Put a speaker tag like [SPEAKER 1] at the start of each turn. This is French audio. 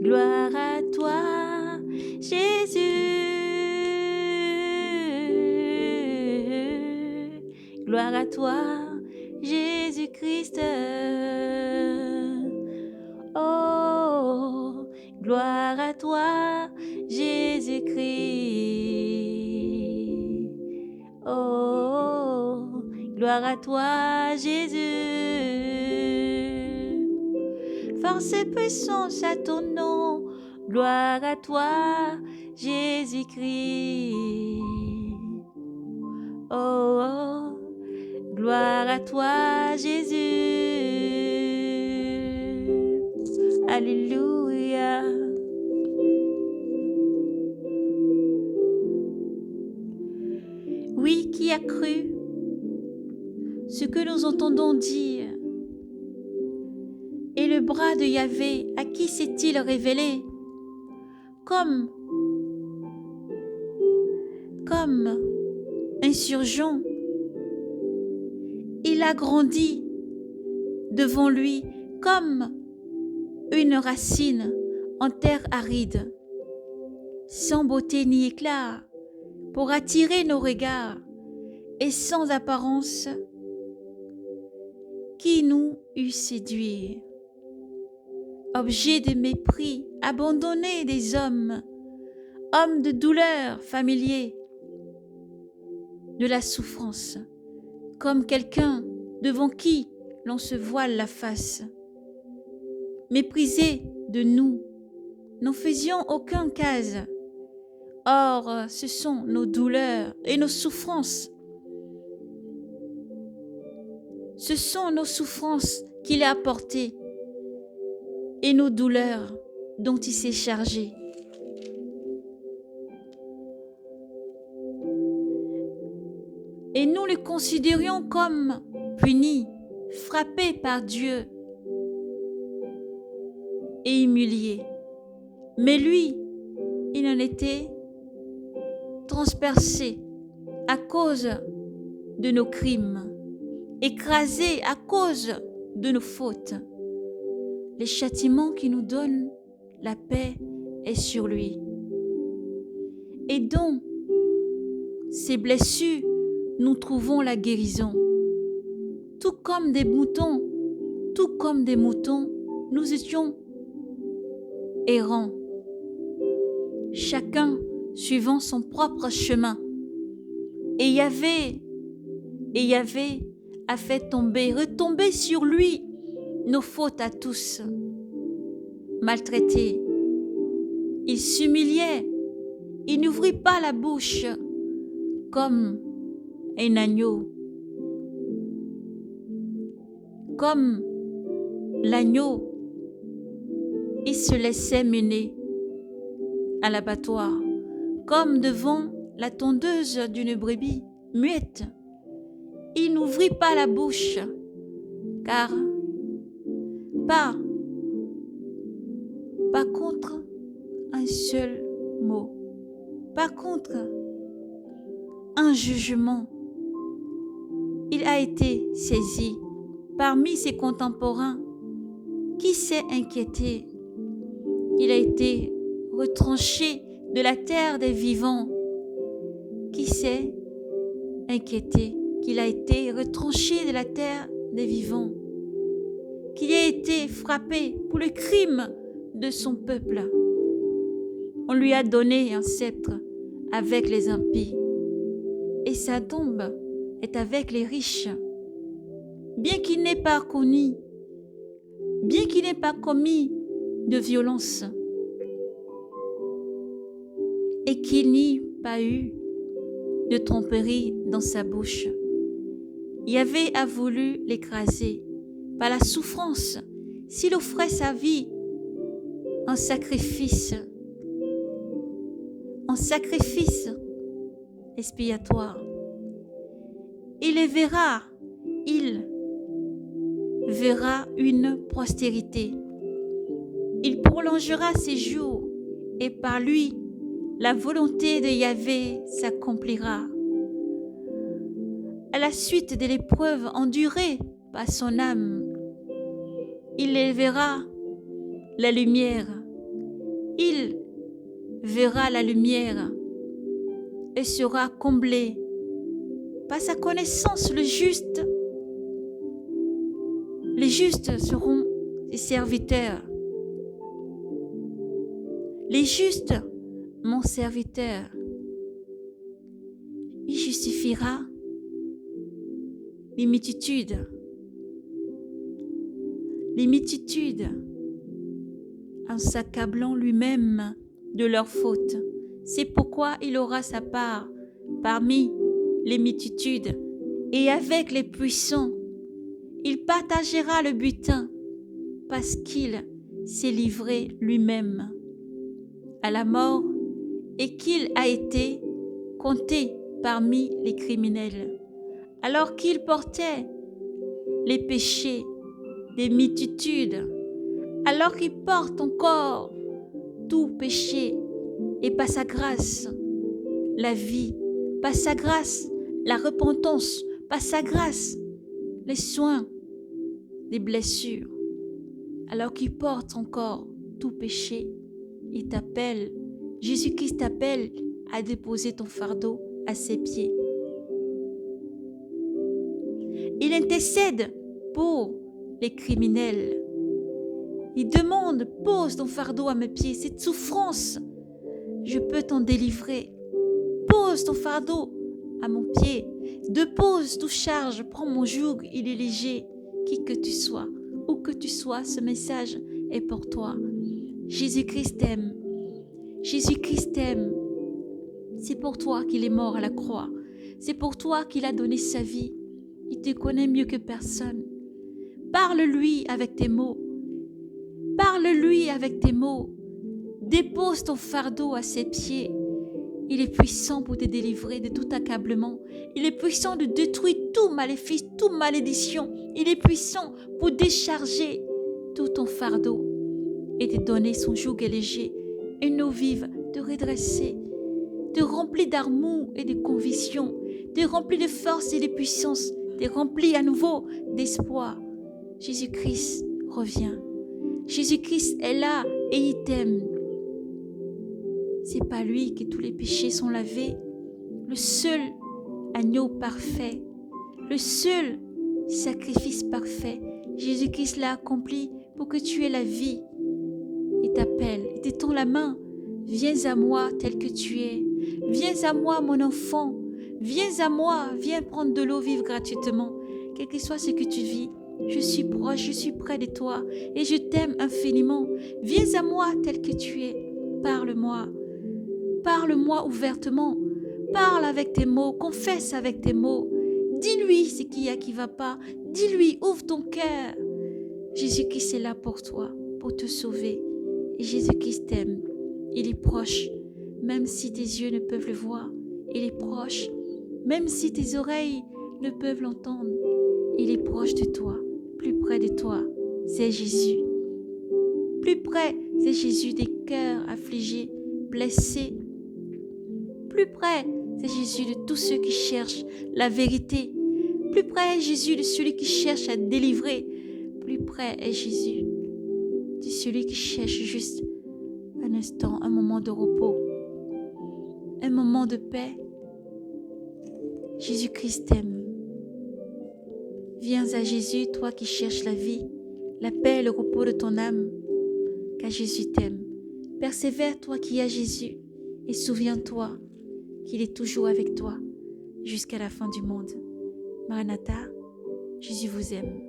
[SPEAKER 1] Gloire à toi, Jésus. Gloire à toi, Jésus-Christ. Oh, gloire à toi, Jésus-Christ. Oh, gloire à toi, Jésus. Force et puissance à ton nom. Gloire à toi, Jésus-Christ. Oh, oh, gloire à toi, Jésus. Alléluia. Oui, qui a cru ce que nous entendons dire? Et le bras de Yahvé, à qui s'est-il révélé? Comme insurgent, il a grandi devant lui comme une racine en terre aride, sans beauté ni éclat, pour attirer nos regards, et sans apparence qui nous eût séduit. Objet de mépris, abandonné des hommes, homme de douleur, familier de la souffrance, comme quelqu'un devant qui l'on se voile la face. Méprisé de nous, n'en faisions aucun cas. Or, ce sont nos douleurs et nos souffrances. Ce sont nos souffrances qu'il a apportées et nos douleurs dont il s'est chargé. Et nous le considérions comme puni, frappé par Dieu et humilié. Mais lui, il en était transpercé à cause de nos crimes, écrasé à cause de nos fautes. Les châtiments qui nous donnent la paix est sur lui. Et dans ses blessures, nous trouvons la guérison. Tout comme des moutons, nous étions errants, chacun suivant son propre chemin. Et Yahvé a fait retomber sur lui nos fautes à tous. Maltraité, il s'humiliait, il n'ouvrit pas la bouche comme un agneau. Comme l'agneau, il se laissait mener à l'abattoir, comme devant la tondeuse d'une brebis muette. Il n'ouvrit pas la bouche, car pas contre un seul mot, pas contre un jugement. Il a été saisi parmi ses contemporains. Qui s'est inquiété? Il a été retranché de la terre des vivants. Qui s'est inquiété qu'il a été retranché de la terre des vivants? Qu'il a été frappé pour le crime de son peuple. On lui a donné un sceptre avec les impies, et sa tombe est avec les riches. Bien qu'il n'ait pas commis de violence, et qu'il n'y ait pas eu de tromperie dans sa bouche, Yahvé a voulu l'écraser par la souffrance s'il offrait sa vie en sacrifice expiatoire. Il verra une postérité. Il prolongera ses jours, et par lui, la volonté de Yahvé s'accomplira. À la suite de l'épreuve endurée par son âme, il élèvera la lumière il verra la lumière et sera comblé par sa connaissance. Les justes seront ses serviteurs. Les justes, mon serviteur, il justifiera les multitudes en s'accablant lui-même de leurs fautes. C'est pourquoi il aura sa part parmi les multitudes et avec les puissants. Il partagera le butin parce qu'il s'est livré lui-même à la mort et qu'il a été compté parmi les criminels. Alors qu'il portait les péchés des multitudes, alors qu'il porte encore tout péché, et par sa grâce, la vie, par sa grâce, la repentance, par sa grâce, les soins des blessures, alors qu'il porte encore tout péché, il t'appelle, Jésus-Christ t'appelle à déposer ton fardeau à ses pieds. Il intercède pour les criminels. Il demande, pose ton fardeau à mes pieds, cette souffrance, je peux t'en délivrer. Pose ton fardeau à mon pied, dépose toute charge, prends mon joug, il est léger. Qui que tu sois, où que tu sois, ce message est pour toi. Jésus-Christ t'aime. Jésus-Christ t'aime. C'est pour toi qu'il est mort à la croix. C'est pour toi qu'il a donné sa vie. Il te connaît mieux que personne. Parle-lui avec tes mots. Parle-lui avec tes mots. Dépose ton fardeau à ses pieds. Il est puissant pour te délivrer de tout accablement. Il est puissant de détruire tout maléfice, toute malédiction. Il est puissant pour décharger tout ton fardeau et te donner son joug léger, une eau vive, te redresser, te remplir d'amour et de conviction, te remplir de force et de puissance, te remplir à nouveau d'espoir. Jésus-Christ revient. Jésus-Christ est là et il t'aime. C'est par lui que tous les péchés sont lavés. Le seul agneau parfait, le seul sacrifice parfait. Jésus-Christ l'a accompli pour que tu aies la vie. Il t'appelle, il te tend la main. Viens à moi tel que tu es. Viens à moi mon enfant. Viens à moi, viens prendre de l'eau vive gratuitement. Quel que soit ce que tu vis, je suis proche, je suis près de toi et je t'aime infiniment. Viens à moi tel que tu es. Parle-moi. Parle-moi ouvertement. Parle avec tes mots. Confesse avec tes mots. Dis-lui ce qu'il y a qui ne va pas. Dis-lui, ouvre ton cœur. Jésus-Christ est là pour toi, pour te sauver. Et Jésus-Christ t'aime. Il est proche, même si tes yeux ne peuvent le voir. Il est proche, même si tes oreilles ne peuvent l'entendre. Il est proche de toi, plus près de toi. C'est Jésus. Plus près, c'est Jésus des cœurs affligés, blessés. Plus près, c'est Jésus de tous ceux qui cherchent la vérité. Plus près est Jésus de celui qui cherche à délivrer. Plus près est Jésus de celui qui cherche juste un instant, un moment de repos, un moment de paix. Jésus-Christ t'aime. Viens à Jésus, toi qui cherches la vie, la paix et le repos de ton âme, car Jésus t'aime. Persévère, toi qui as Jésus, et souviens-toi qu'il est toujours avec toi jusqu'à la fin du monde. Maranatha, Jésus vous aime.